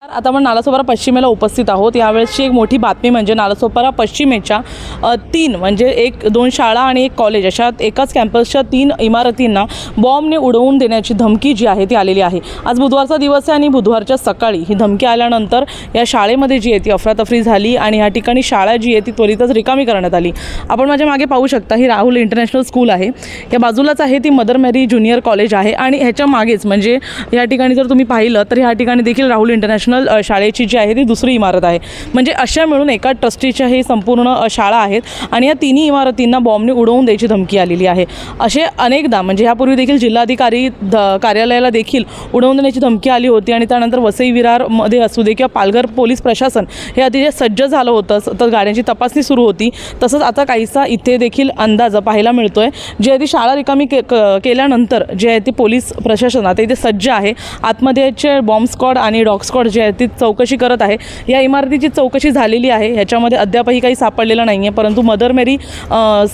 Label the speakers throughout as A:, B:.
A: आता आपण नालासोपारा पश्चिमेला उपस्थित आहोत। यावेळेसची एक मोठी बातमी म्हणजे नालासोपारा पश्चिमेच्या 3 म्हणजे 1-2 शाळा आणि एक कॉलेज अशा एकाच कॅम्पसच्या 3 इमारतींना बॉम्बने उडवून देण्याची धमकी जी आहे ती आलेली आहे। आज बुधवारचा दिवस आहे आणि बुधवारच्या सकाळी ही धमकी आल्यानंतर या शाळेमध्ये जी आहे ती अफरातफरी झाली आणि या ठिकाणी शाळा जी आहे ती त्वरितच रिकामी करण्यात आली। आपण माझ्या मागे पाहू शकता ही राहुल इंटरनॅशनल स्कूल आहे, या बाजूलाच आहे ती मदर मेरी ज्युनियर कॉलेज आहे आणि ह्याच्या मागेच म्हणजे या ठिकाणी जर तुम्ही पाहिलं तर या ठिकाणी देखील राहुल इंटरनॅशनल शाळेची जी आहे ती दुसरी इमारत आहे। म्हणजे अशा मिळून एका ट्रस्टीच्या ही संपूर्ण शाळा आहेत आणि या तिन्ही इमारतींना बॉम्बने उडवून द्यायची धमकी आलेली आहे। असे अनेकदा म्हणजे यापूर्वी देखील जिल्हाधिकारी कार्यालयाला देखील उडवून देण्याची धमकी आली होती आणि त्यानंतर वसई विरारमध्ये असू दे किंवा पालघर पोलीस प्रशासन हे अतिशय सज्ज झालं होतं, तर गाड्यांची तपासणी सुरू होती। तसंच आता काहीसा इथे देखील अंदाज पाहायला मिळतोय, जे ती शाळा रिकामी केल्यानंतर जे आहे ते पोलीस प्रशासन आता इथे सज्ज आहे। आतमध्येचे बॉम्ब स्क्वॉड आणि डॉग स्क्वॉड जे आहे ती चौकशी करत आहे। या इमारतीची चौकशी झालेली आहे, ह्याच्यामध्ये अद्यापही काही सापडलेलं नाही आहे, परंतु मदर मेरी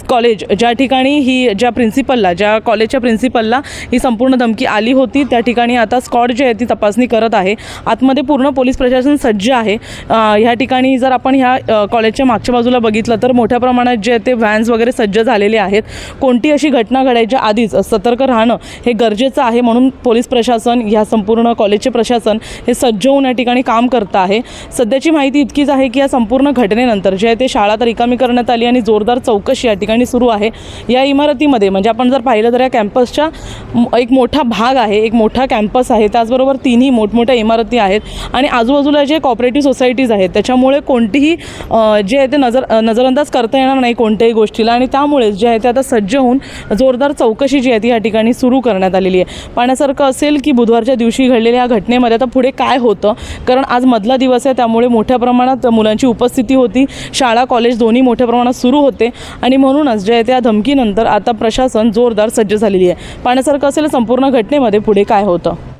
A: कॉलेज ज्या ठिकाणी ही ज्या प्रिन्सिपलला ज्या कॉलेजच्या प्रिन्सिपलला ही संपूर्ण धमकी आली होती त्या ठिकाणी आता स्क्वॉड जे आहे ती तपासणी करत आहे। आतमध्ये पूर्ण पोलीस प्रशासन सज्ज आहे। ह्या ठिकाणी जर आपण ह्या कॉलेजच्या मागच्या बाजूला बघितलं तर मोठ्या प्रमाणात जे ते व्हॅन्स वगैरे सज्ज झालेले आहेत। कोणती अशी घटना घडायच्या आधीच सतर्क राहणं हे गरजेचं आहे, म्हणून पोलीस प्रशासन ह्या संपूर्ण कॉलेजचे प्रशासन हे सज्ज होऊन या ठिकाणी काम करत आहे। सध्याची माहिती इतकीच आहे की या संपूर्ण घटनेनंतर जे आहे ते शाळा तर रिकामी करण्यात आली आणि जोरदार चौकशी या ठिकाणी सुरू आहे। या इमारतीमध्ये म्हणजे आपण जर पाहिलं तर या कॅम्पसच्या एक मोठा भाग आहे, एक मोठा कॅम्पस आहे, त्याचबरोबर तिन्ही मोठमोठ्या इमारती आहेत आणि आजूबाजूला जे कॉपरेटिव्ह सोसायटीज आहेत त्याच्यामुळे कोणतीही जे आहे ते नजरअंदाज करता येणार नाही कोणत्याही गोष्टीला आणि त्यामुळे जे आहे ते आता सज्ज होऊन जोरदार चौकशी जी आहे ती या ठिकाणी सुरू करण्यात आलेली आहे। पाहण्यासारखं असेल की बुधवारच्या दिवशी घडलेल्या या घटनेमध्ये आता पुढे काय होतं, कारण आज मधला दिवस आहे त्यामुळे मोठ्या प्रमाणात मुलांची उपस्थिती होती, शाळा कॉलेज दोन्ही मोठ्या प्रमाणात सुरू होते आणि म्हणूनच जे आहे त्या धमकीनंतर आता प्रशासन जोरदार सज्ज झालेली आहे। पाहण्यासारखं असेल संपूर्ण घटनेमध्ये पुढे काय होतं।